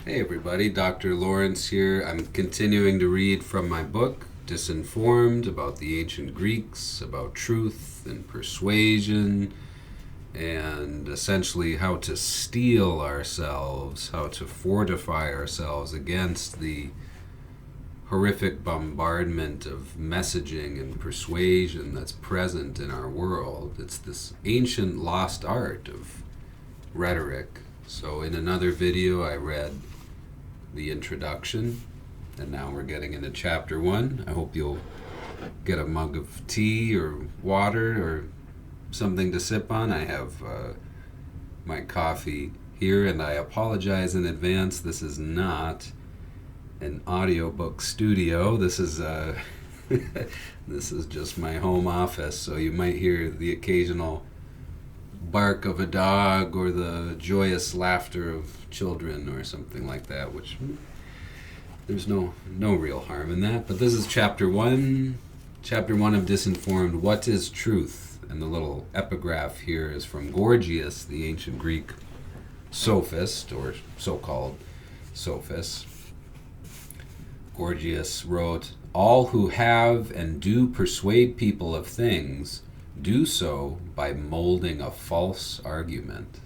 Hey everybody, Dr. Lawrence here. I'm continuing to read from my book, Disinformed, about the ancient Greeks, about truth and persuasion, and essentially how to steel ourselves, how to fortify ourselves against the horrific bombardment of messaging and persuasion that's present in our world. It's this ancient lost art of rhetoric. So in another video I read the introduction, and now we're getting into chapter one. I hope you'll get a mug of tea or water or something to sip on. I have my coffee here, and I apologize in advance. This is not an audiobook studio. This is this is just my home office, so you might hear the occasional bark of a dog or the joyous laughter of children or something like that, which there's no real harm in that. But this is chapter one of Disinformed. What is truth? And the little epigraph here is from Gorgias, the ancient Greek sophist, or so-called sophist. Gorgias wrote, "All who have and do persuade people of things do so by molding a false argument."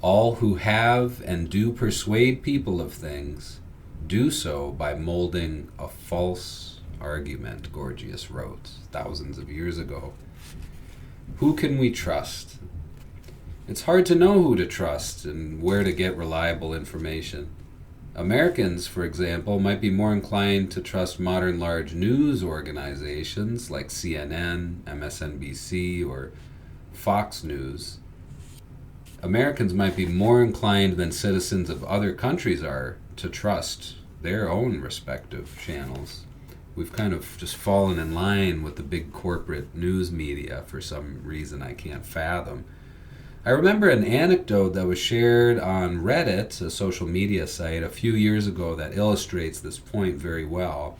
All who have and do persuade people of things do so by molding a false argument, Gorgias wrote thousands of years ago. Who can we trust? It's hard to know who to trust and where to get reliable information. Americans, for example, might be more inclined to trust modern large news organizations like CNN, MSNBC, or Fox News. Americans might be more inclined than citizens of other countries are to trust their own respective channels. We've kind of just fallen in line with the big corporate news media for some reason I can't fathom. I remember an anecdote that was shared on Reddit, a social media site, a few years ago that illustrates this point very well.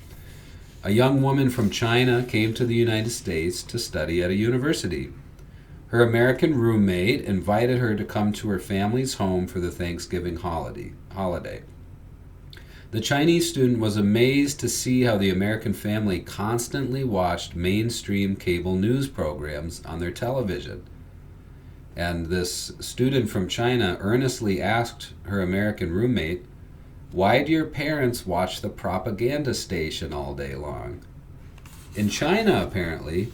A young woman from China came to the United States to study at a university. Her American roommate invited her to come to her family's home for the Thanksgiving holiday. The Chinese student was amazed to see how the American family constantly watched mainstream cable news programs on their television. And this student from China earnestly asked her American roommate, "Why do your parents watch the propaganda station all day long?" In China, apparently,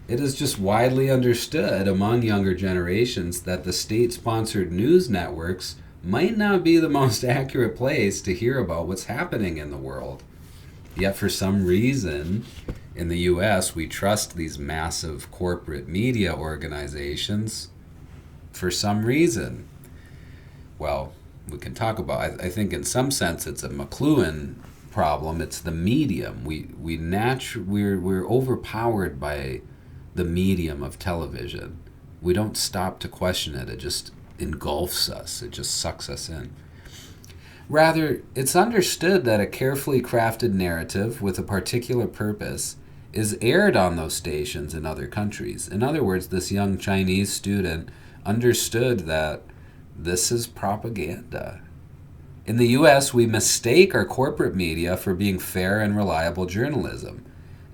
it is just widely understood among younger generations that the state-sponsored news networks might not be the most accurate place to hear about what's happening in the world. Yet for some reason, in the US, we trust these massive corporate media organizations for some reason. Well, we can talk about, I think in some sense it's a McLuhan problem. It's the medium. We're overpowered by the medium of television. We don't stop to question it. It just engulfs us. It just sucks us in. Rather, it's understood that a carefully crafted narrative with a particular purpose is aired on those stations in other countries. In other words, this young Chinese student understood that this is propaganda. In the US, we mistake our corporate media for being fair and reliable journalism,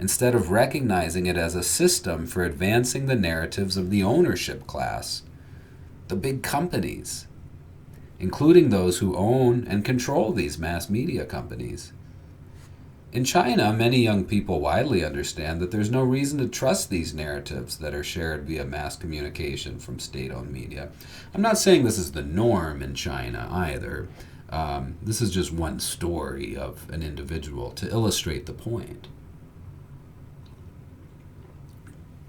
instead of recognizing it as a system for advancing the narratives of the ownership class, the big companies, including those who own and control these mass media companies. In China, many young people widely understand that there's no reason to trust these narratives that are shared via mass communication from state-owned media. I'm not saying this is the norm in China either. This is just one story of an individual to illustrate the point.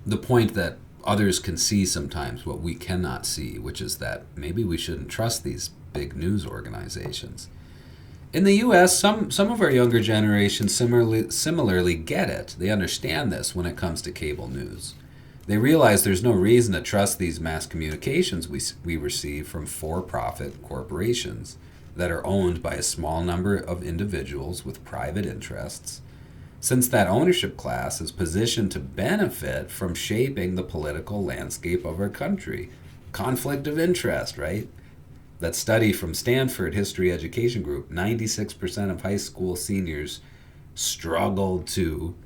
The point that others can see sometimes what we cannot see, which is that maybe we shouldn't trust these big news organizations. In the US, some of our younger generations similarly get it. They understand this when it comes to cable news. They realize there's no reason to trust these mass communications we receive from for-profit corporations that are owned by a small number of individuals with private interests, since that ownership class is positioned to benefit from shaping the political landscape of our country. Conflict of interest, right? That study from Stanford History Education Group, 96% of high school seniors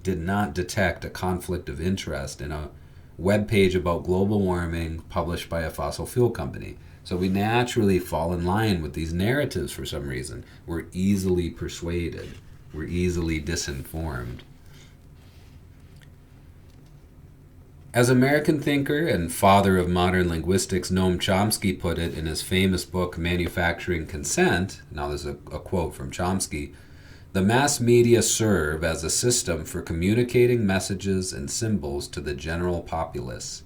did not detect a conflict of interest in a web page about global warming published by a fossil fuel company. So we naturally fall in line with these narratives for some reason. We're easily persuaded. We're easily disinformed. As American thinker and father of modern linguistics Noam Chomsky put it in his famous book Manufacturing Consent, now there's a quote from Chomsky, the mass media serve as a system for communicating messages and symbols to the general populace.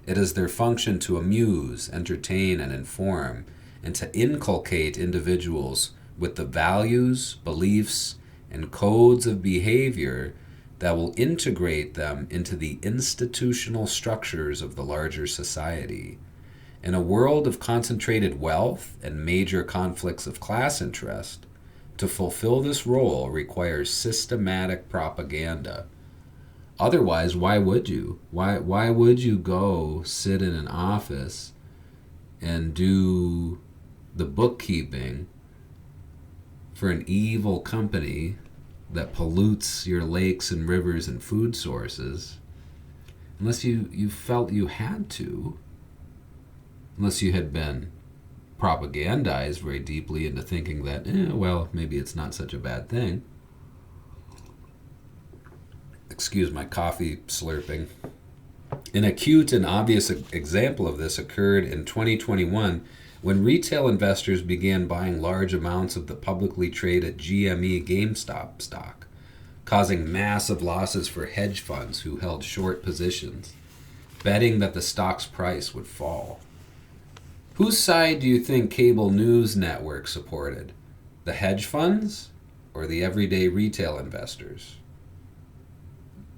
It is their function to amuse, entertain, and inform, and to inculcate individuals with the values, beliefs, and codes of behavior that will integrate them into the institutional structures of the larger society. In a world of concentrated wealth and major conflicts of class interest, to fulfill this role requires systematic propaganda. Otherwise, why would you? Why would you go sit in an office and do the bookkeeping for an evil company that pollutes your lakes and rivers and food sources, unless you felt you had to, unless you had been propagandized very deeply into thinking that, well, maybe it's not such a bad thing. Excuse my coffee slurping. An acute and obvious example of this occurred in 2021 when retail investors began buying large amounts of the publicly traded GME GameStop stock, causing massive losses for hedge funds who held short positions, betting that the stock's price would fall. Whose side do you think cable news networks supported? The hedge funds or the everyday retail investors?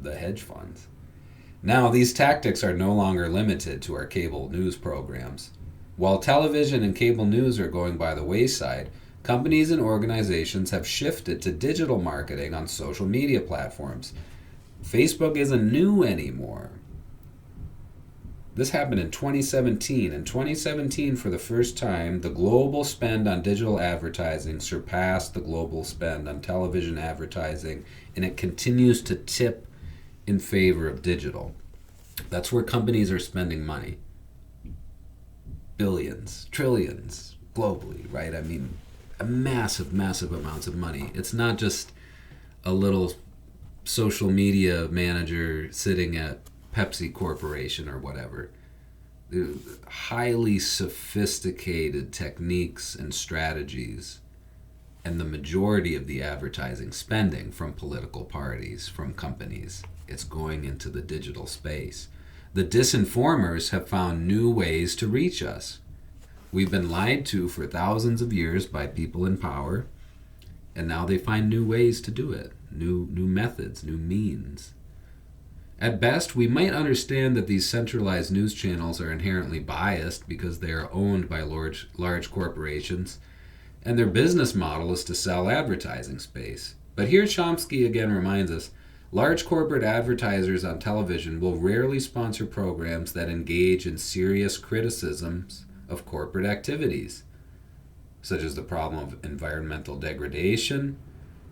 The hedge funds. Now, these tactics are no longer limited to our cable news programs. While television and cable news are going by the wayside, companies and organizations have shifted to digital marketing on social media platforms. Facebook isn't new anymore. This happened in 2017. In 2017, for the first time, the global spend on digital advertising surpassed the global spend on television advertising, and it continues to tip in favor of digital. That's where companies are spending money. Billions, trillions, globally, right? I mean, massive amounts of money. It's not just a little social media manager sitting at Pepsi Corporation or whatever. Highly sophisticated techniques and strategies, and the majority of the advertising spending from political parties, from companies, it's going into the digital space. The disinformers have found new ways to reach us. We've been lied to for thousands of years by people in power, and now they find new ways to do it, new methods, new means. At best, we might understand that these centralized news channels are inherently biased because they are owned by large corporations, and their business model is to sell advertising space. But here Chomsky again reminds us, large corporate advertisers on television will rarely sponsor programs that engage in serious criticisms of corporate activities, such as the problem of environmental degradation,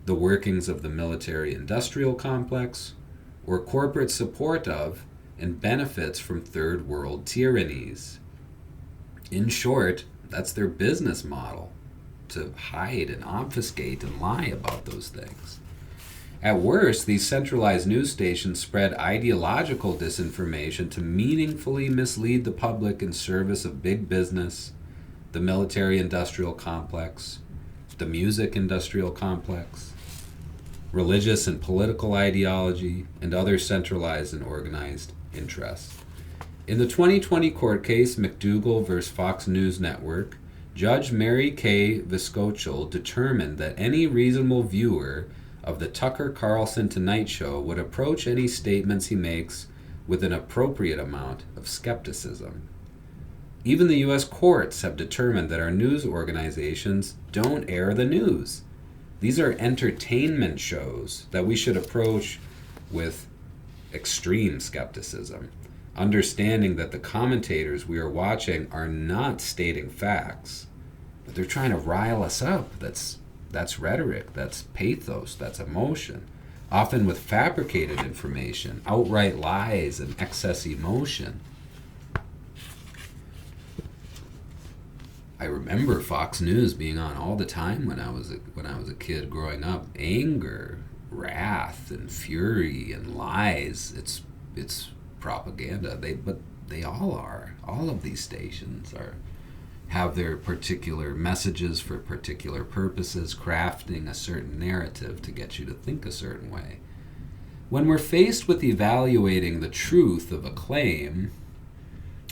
the workings of the military-industrial complex, or corporate support of and benefits from third world tyrannies. In short, that's their business model, to hide and obfuscate and lie about those things. At worst, these centralized news stations spread ideological disinformation to meaningfully mislead the public in service of big business, the military-industrial complex, the music-industrial complex, religious and political ideology, and other centralized and organized interests. In the 2020 court case, McDougal v. Fox News Network, Judge Mary Kay Viscochel determined that any reasonable viewer of the Tucker Carlson Tonight Show would approach any statements he makes with an appropriate amount of skepticism. Even the U.S. courts have determined that our news organizations don't air the news. These are entertainment shows that we should approach with extreme skepticism, understanding that the commentators we are watching are not stating facts. But they're trying to rile us up. That's rhetoric, that's pathos, that's emotion. Often with fabricated information, outright lies, and excess emotion. I remember Fox News being on all the time when I was a kid growing up. Anger, wrath, and fury, and lies. It's propaganda. But they all are. All of these stations have their particular messages for particular purposes, crafting a certain narrative to get you to think a certain way. When we're faced with evaluating the truth of a claim,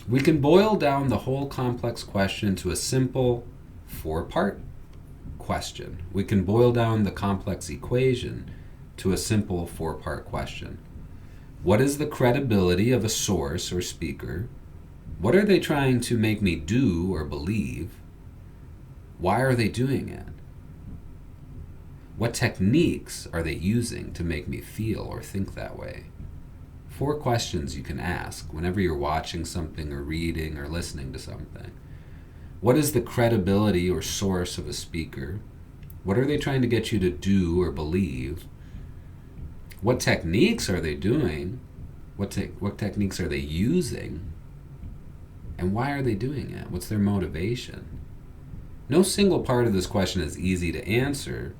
we can boil down the whole complex question to a simple 4-part question. We can boil down the complex equation to a simple 4-part question. What is the credibility of a source or speaker? What are they trying to make me do or believe? Why are they doing it? What techniques are they using to make me feel or think that way? 4 questions you can ask whenever you're watching something or reading or listening to something. What is the credibility or source of a speaker? What are they trying to get you to do or believe? What techniques are they doing? What techniques are they using? And why are they doing it? What's their motivation? No single part of this question is easy to answer.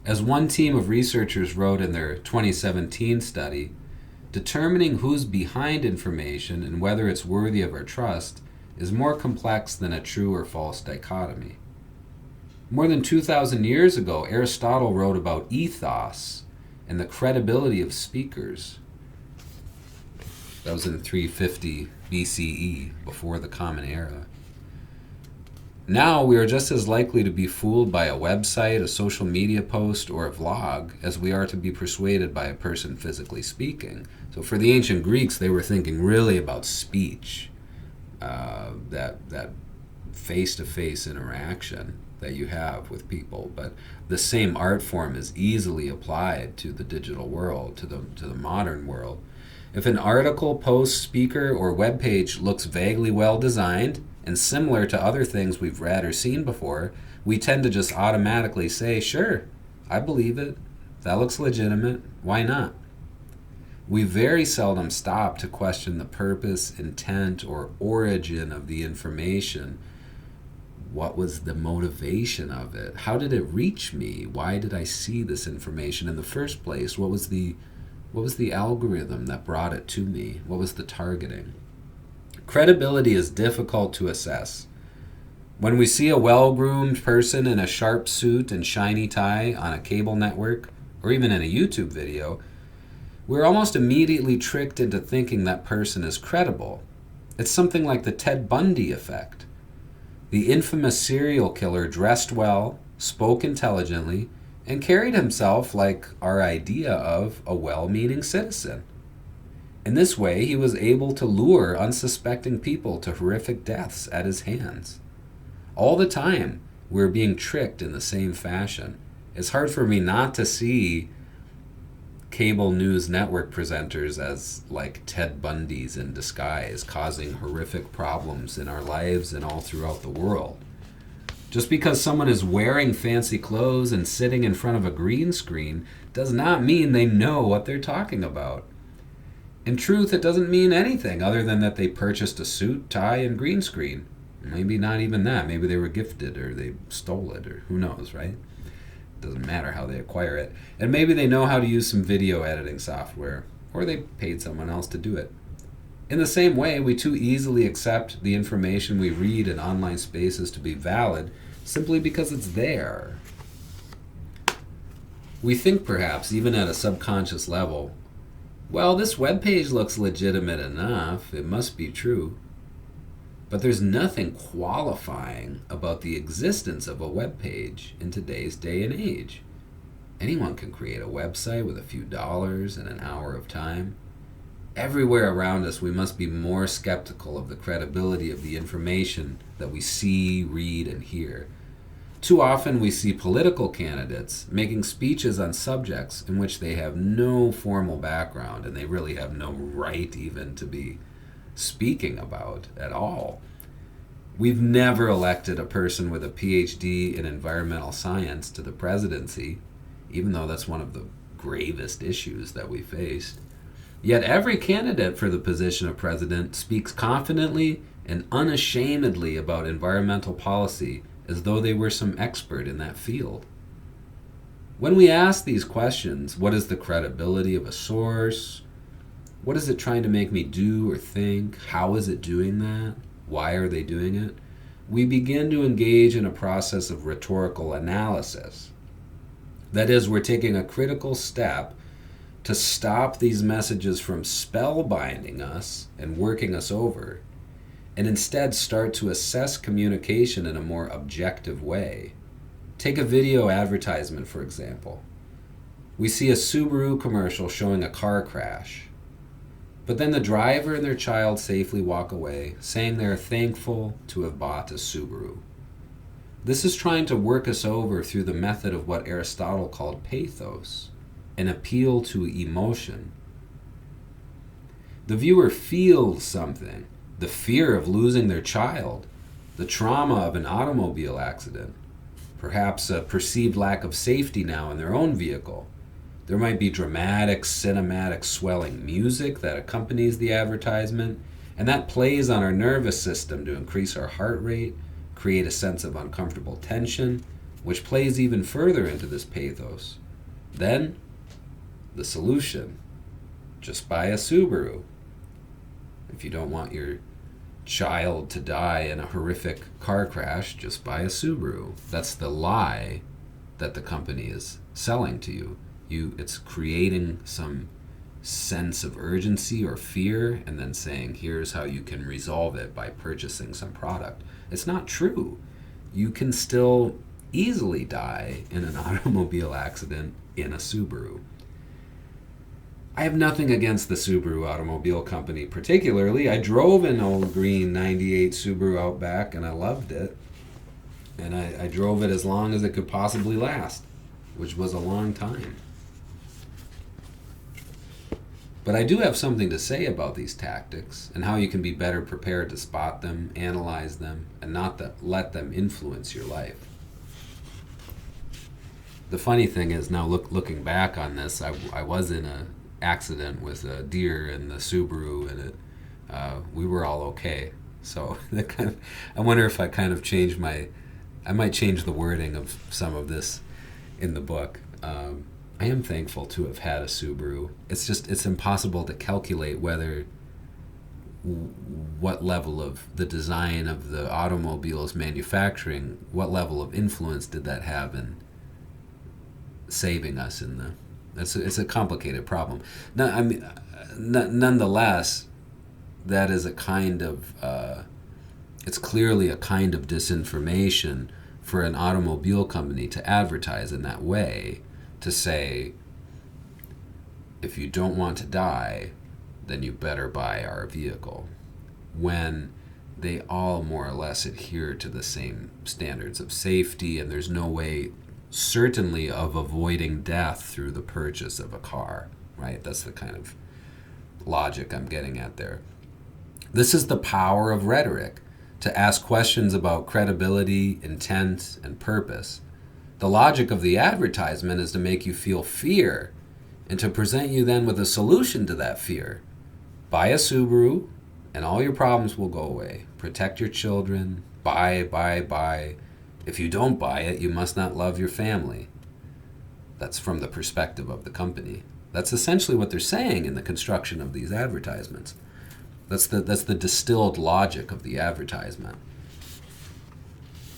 As one team of researchers wrote in their 2017 study, determining who's behind information and whether it's worthy of our trust is more complex than a true or false dichotomy. More than 2,000 years ago, Aristotle wrote about ethos and the credibility of speakers. That was in 350 BCE, before the Common Era. Now we are just as likely to be fooled by a website, a social media post, or a vlog as we are to be persuaded by a person physically speaking. So for the ancient Greeks, they were thinking really about speech, that face-to-face interaction that you have with people. But the same art form is easily applied to the digital world, to the modern world. If an article, post, speaker, or web page looks vaguely well designed and similar to other things we've read or seen before, we tend to just automatically say, sure, I believe it. That looks legitimate. Why not? We very seldom stop to question the purpose, intent, or origin of the information. What was the motivation of it? How did it reach me? Why did I see this information in the first place? What was the algorithm that brought it to me? What was the targeting? Credibility is difficult to assess. When we see a well-groomed person in a sharp suit and shiny tie on a cable network, or even in a YouTube video, we're almost immediately tricked into thinking that person is credible. It's something like the Ted Bundy effect. The infamous serial killer dressed well, spoke intelligently, and carried himself like our idea of a well-meaning citizen. In this way, he was able to lure unsuspecting people to horrific deaths at his hands. All the time, we're being tricked in the same fashion. It's hard for me not to see cable news network presenters as like Ted Bundys in disguise, causing horrific problems in our lives and all throughout the world. Just because someone is wearing fancy clothes and sitting in front of a green screen does not mean they know what they're talking about. In truth, it doesn't mean anything other than that they purchased a suit, tie, and green screen. Maybe not even that. Maybe they were gifted or they stole it, or who knows, right? Doesn't matter how they acquire it. And maybe they know how to use some video editing software, or they paid someone else to do it. In the same way, we too easily accept the information we read in online spaces to be valid simply because it's there. We think perhaps, even at a subconscious level, well, this webpage looks legitimate enough, it must be true. But there's nothing qualifying about the existence of a web page in today's day and age. Anyone can create a website with a few dollars and an hour of time. Everywhere around us, we must be more skeptical of the credibility of the information that we see, read, and hear. Too often we see political candidates making speeches on subjects in which they have no formal background and they really have no right even to be speaking about at all. We've never elected a person with a PhD in environmental science to the presidency, even though that's one of the gravest issues that we faced. Yet every candidate for the position of president speaks confidently and unashamedly about environmental policy as though they were some expert in that field. When we ask these questions, what is the credibility of a source? What is it trying to make me do or think? How is it doing that? Why are they doing it? We begin to engage in a process of rhetorical analysis. That is, we're taking a critical step to stop these messages from spellbinding us and working us over, and instead start to assess communication in a more objective way. Take a video advertisement, for example. We see a Subaru commercial showing a car crash, but then the driver and their child safely walk away, saying they are thankful to have bought a Subaru. This is trying to work us over through the method of what Aristotle called pathos, an appeal to emotion. The viewer feels something, the fear of losing their child, the trauma of an automobile accident, perhaps a perceived lack of safety now in their own vehicle. There might be dramatic, cinematic, swelling music that accompanies the advertisement, and that plays on our nervous system to increase our heart rate, create a sense of uncomfortable tension, which plays even further into this pathos. Then, the solution: just buy a Subaru. If you don't want your child to die in a horrific car crash, just buy a Subaru. That's the lie that the company is selling to you. It's creating some sense of urgency or fear and then saying, here's how you can resolve it by purchasing some product. It's not true. You can still easily die in an automobile accident in a Subaru. I have nothing against the Subaru automobile company particularly. I drove an old green 98 Subaru Outback and I loved it. And I drove it as long as it could possibly last, which was a long time. But I do have something to say about these tactics and how you can be better prepared to spot them, analyze them, and not let them influence your life. The funny thing is, now looking back on this, I was in an accident with a deer and the Subaru, and we were all okay. So I wonder if I kind of I might change the wording of some of this in the book. I am thankful to have had a Subaru. It's impossible to calculate what level of the design of the automobile's manufacturing, what level of influence did that have in saving us it's a complicated problem. Nonetheless, that is a kind of, it's clearly a kind of disinformation for an automobile company to advertise in that way, to say, if you don't want to die, then you better buy our vehicle, when they all more or less adhere to the same standards of safety, and there's no way, certainly, of avoiding death through the purchase of a car, right? That's the kind of logic I'm getting at there. This is the power of rhetoric, to ask questions about credibility, intent, and purpose. The logic of the advertisement is to make you feel fear and to present you then with a solution to that fear. Buy a Subaru and all your problems will go away. Protect your children. Buy. If you don't buy it, you must not love your family. That's from the perspective of the company. That's essentially what they're saying in the construction of these advertisements. That's the distilled logic of the advertisement.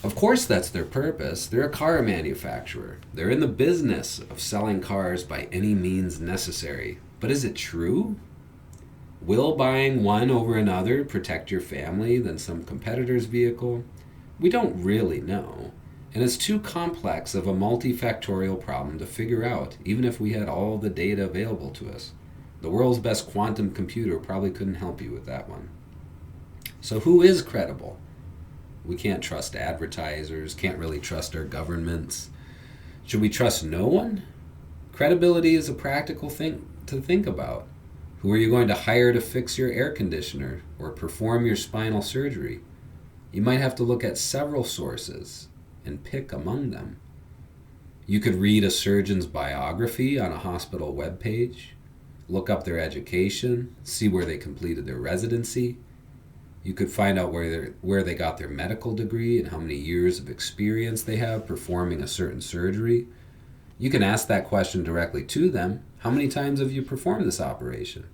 Of course that's their purpose. They're a car manufacturer. They're in the business of selling cars by any means necessary. But is it true? Will buying one over another protect your family than some competitor's vehicle? We don't really know. And it's too complex of a multifactorial problem to figure out, even if we had all the data available to us. The world's best quantum computer probably couldn't help you with that one. So who is credible? We can't trust advertisers, can't really trust our governments. Should we trust no one? Credibility is a practical thing to think about. Who are you going to hire to fix your air conditioner or perform your spinal surgery? You might have to look at several sources and pick among them. You could read a surgeon's biography on a hospital webpage, look up their education, see where they completed their residency. You could find out where they got their medical degree and how many years of experience they have performing a certain surgery. You can ask that question directly to them. How many times have you performed this operation?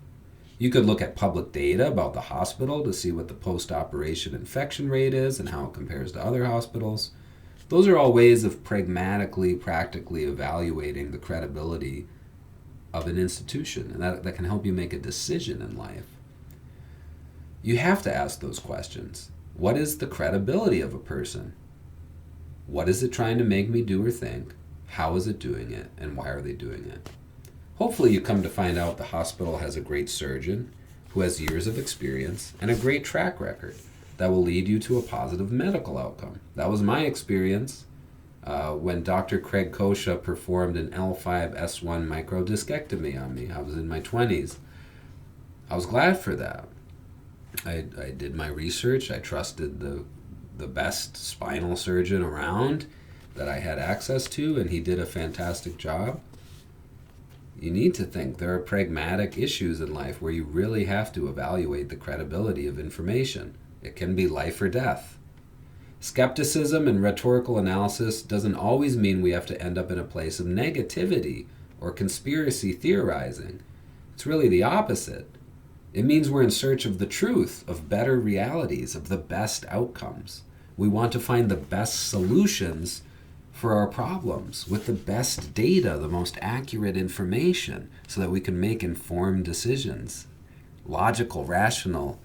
You could look at public data about the hospital to see what the post-operation infection rate is and how it compares to other hospitals. Those are all ways of pragmatically, practically evaluating the credibility of an institution, and that can help you make a decision in life. You have to ask those questions. What is the credibility of a person? What is it trying to make me do or think? How is it doing it? And why are they doing it? Hopefully you come to find out the hospital has a great surgeon who has years of experience and a great track record that will lead you to a positive medical outcome. That was my experience when Dr. Craig Kosha performed an L5-S1 microdiscectomy on me. I was in my 20s. I was glad for that. I did my research. I trusted the best spinal surgeon around that I had access to, and he did a fantastic job. You need to think there are pragmatic issues in life where you really have to evaluate the credibility of information. It can be life or death. Skepticism and rhetorical analysis doesn't always mean we have to end up in a place of negativity or conspiracy theorizing. It's really the opposite. It means we're in search of the truth, of better realities, of the best outcomes. We want to find the best solutions for our problems with the best data, the most accurate information, so that we can make informed decisions, logical, rational,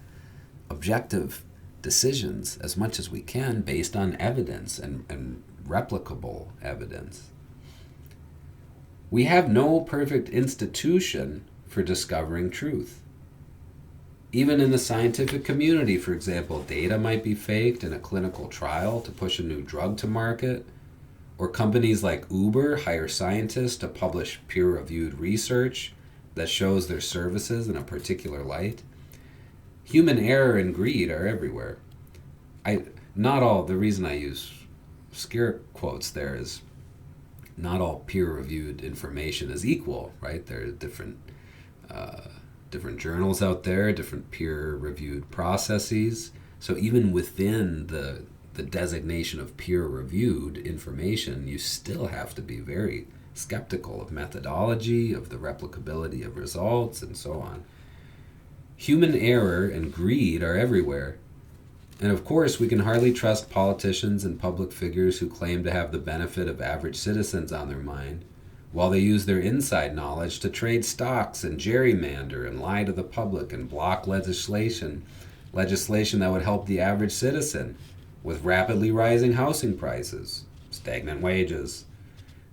objective decisions as much as we can based on evidence and replicable evidence. We have no perfect institution for discovering truth. Even in the scientific community, for example, data might be faked in a clinical trial to push a new drug to market, or companies like Uber hire scientists to publish peer-reviewed research that shows their services in a particular light. Human error and greed are everywhere. The reason I use scare quotes there is not all peer-reviewed information is equal, right? There are different journals out there, different peer-reviewed processes. So even within the designation of peer-reviewed information, you still have to be very skeptical of methodology, of the replicability of results, and so on. Human error and greed are everywhere. And of course, we can hardly trust politicians and public figures who claim to have the benefit of average citizens on their mind, while they use their inside knowledge to trade stocks and gerrymander and lie to the public and block legislation that would help the average citizen, with rapidly rising housing prices, stagnant wages,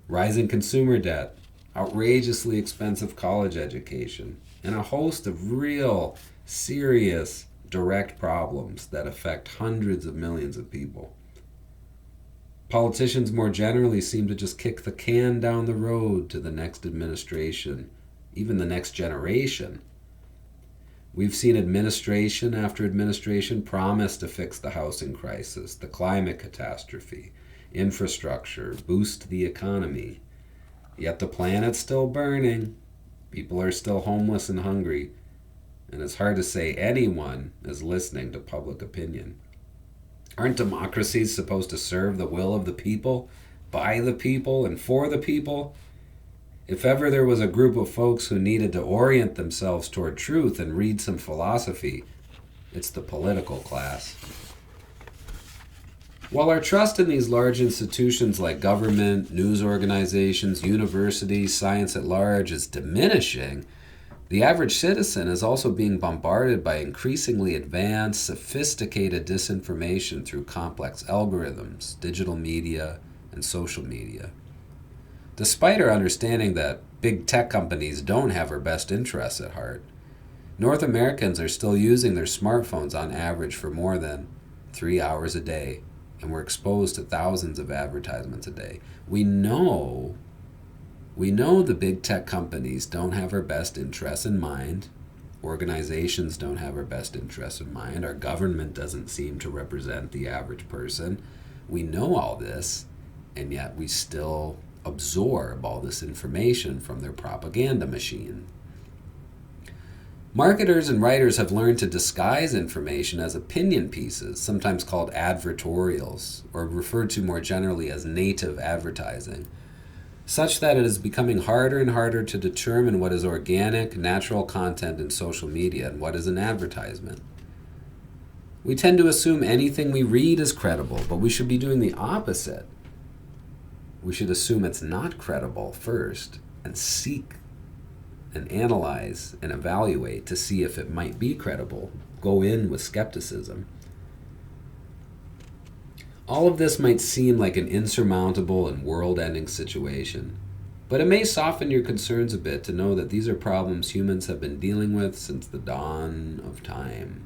rising consumer debt, outrageously expensive college education, and a host of real, serious, direct problems that affect hundreds of millions of people. Politicians more generally seem to just kick the can down the road to the next administration, even the next generation. We've seen administration after administration promise to fix the housing crisis, the climate catastrophe, infrastructure, boost the economy. Yet the planet's still burning. People are still homeless and hungry. And it's hard to say anyone is listening to public opinion. Aren't democracies supposed to serve the will of the people, by the people, and for the people? If ever there was a group of folks who needed to orient themselves toward truth and read some philosophy, it's the political class. While our trust in these large institutions like government, news organizations, universities, science at large is diminishing, the average citizen is also being bombarded by increasingly advanced, sophisticated disinformation through complex algorithms, digital media, and social media. Despite our understanding that big tech companies don't have our best interests at heart, North Americans are still using their smartphones on average for more than 3 hours a day, and we're exposed to thousands of advertisements a day. We know the big tech companies don't have our best interests in mind, Organizations don't have our best interests in mind. Our government doesn't seem to represent the average person. We know all this, and yet we still absorb all this information from their propaganda machine. Marketers and writers have learned to disguise information as opinion pieces, sometimes called advertorials, or referred to more generally as native advertising, such that it is becoming harder and harder to determine what is organic, natural content in social media and what is an advertisement. We tend to assume anything we read is credible, but we should be doing the opposite. We should assume it's not credible first and seek and analyze and evaluate to see if it might be credible. Go in with skepticism. All of this might seem like an insurmountable and world-ending situation, but it may soften your concerns a bit to know that these are problems humans have been dealing with since the dawn of time.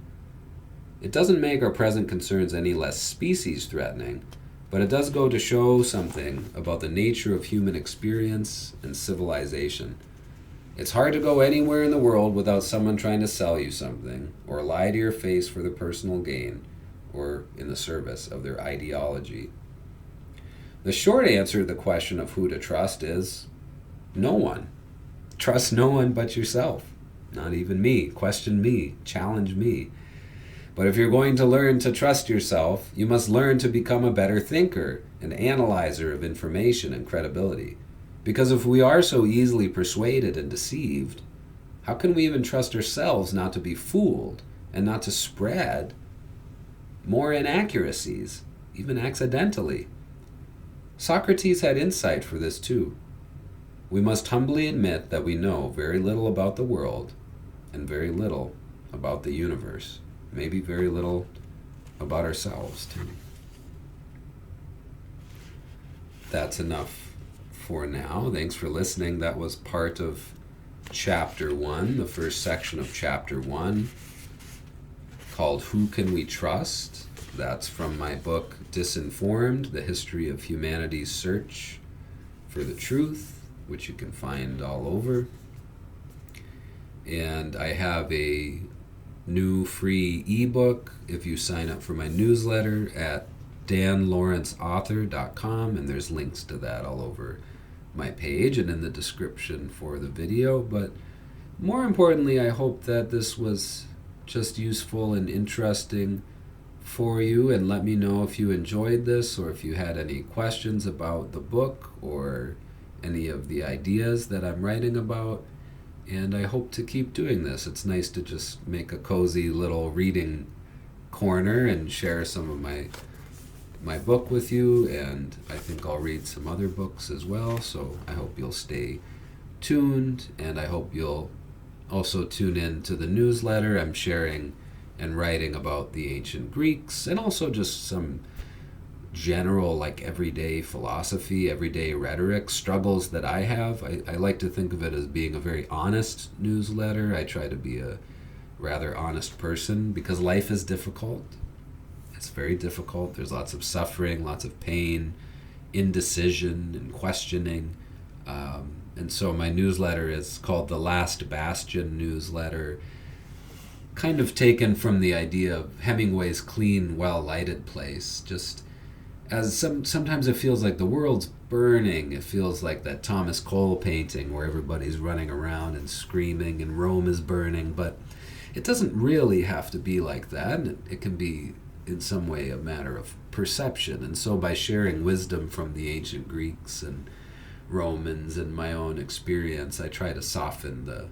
It doesn't make our present concerns any less species-threatening, but it does go to show something about the nature of human experience and civilization. It's hard to go anywhere in the world without someone trying to sell you something, or lie to your face for their personal gain, or in the service of their ideology. The short answer to the question of who to trust is no one. Trust no one but yourself. Not even me. Question me. Challenge me. But if you're going to learn to trust yourself, you must learn to become a better thinker and analyzer of information and credibility. Because if we are so easily persuaded and deceived, how can we even trust ourselves not to be fooled and not to spread more inaccuracies, even accidentally? Socrates had insight for this too. We must humbly admit that we know very little about the world and very little about the universe. Maybe very little about ourselves too. That's enough for now. Thanks for listening. That was part of Chapter 1, the first section of Chapter 1, called Who Can We Trust? That's from my book, Disinformed, The History of Humanity's Search for the Truth, which you can find all over. And I have a new free ebook if you sign up for my newsletter at danlawrenceauthor.com, and there's links to that all over my page and in the description for the video. But more importantly, I hope that this was just useful and interesting for you, and let me know if you enjoyed this or if you had any questions about the book or any of the ideas that I'm writing about. And I hope to keep doing this. It's nice to just make a cozy little reading corner and share some of my book with you, and I think I'll read some other books as well, so I hope you'll stay tuned, and I hope you'll also tune in to the newsletter. I'm sharing and writing about the ancient Greeks, and also just some general, like, everyday philosophy, everyday rhetoric struggles that I have. I like to think of it as being a very honest newsletter. I try to be a rather honest person because life is difficult. It's very difficult. There's lots of suffering, lots of pain, indecision, and questioning. And so my newsletter is called the Last Bastion newsletter, kind of taken from the idea of Hemingway's clean, well-lighted place. Just as sometimes it feels like the world's burning. It feels like that Thomas Cole painting where everybody's running around and screaming and Rome is burning. But it doesn't really have to be like that. It can be in some way a matter of perception. And so by sharing wisdom from the ancient Greeks and Romans and my own experience, I try to soften the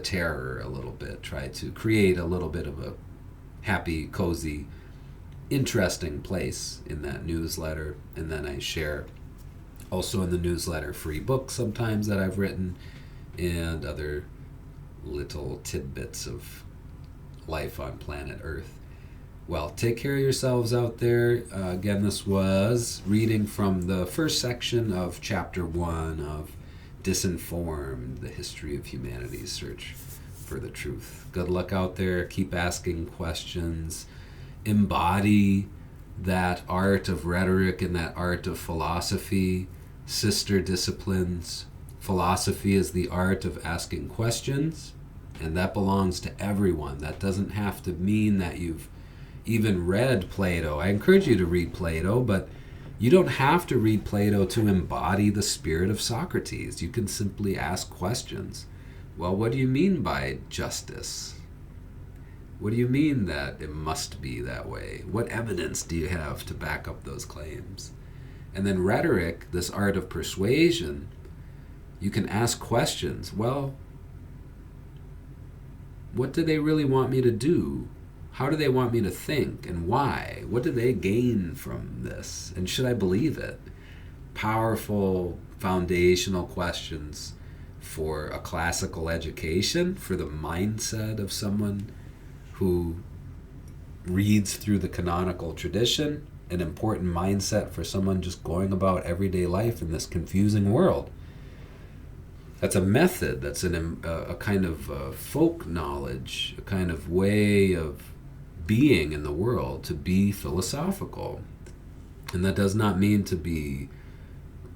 terror a little bit, try to create a little bit of a happy, cozy, interesting place in that newsletter. And then I share also in the newsletter free books sometimes that I've written and other little tidbits of life on planet Earth. Well, take care of yourselves out there. Again, this was reading from the first section of Chapter 1 of Disinformed, The History of Humanity's Search for the Truth. Good luck out there. Keep asking questions. Embody that art of rhetoric and that art of philosophy, sister disciplines. Philosophy is the art of asking questions, And that belongs to everyone. That doesn't have to mean that you've even read Plato. I encourage you to read Plato, but you don't have to read Plato to embody the spirit of Socrates. You can simply ask questions. Well, what do you mean by justice? What do you mean that it must be that way? What evidence do you have to back up those claims? And then rhetoric, this art of persuasion, you can ask questions. Well, what do they really want me to do? How do they want me to think, and why? What do they gain from this? And should I believe it? Powerful, foundational questions for a classical education, for the mindset of someone who reads through the canonical tradition, an important mindset for someone just going about everyday life in this confusing world. That's a method, that's a kind of folk knowledge, a kind of way of being in the world, to be philosophical. And that does not mean to be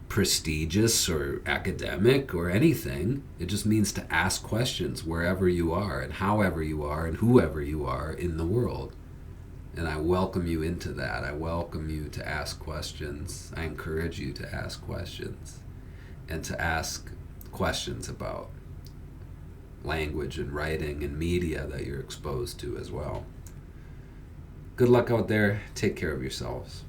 prestigious or academic or anything. It just means to ask questions wherever you are and however you are and whoever you are in the world. And I welcome you into that. I welcome you to ask questions. I encourage you to ask questions, and to ask questions about language and writing and media that you're exposed to as well. Good luck out there. Take care of yourselves.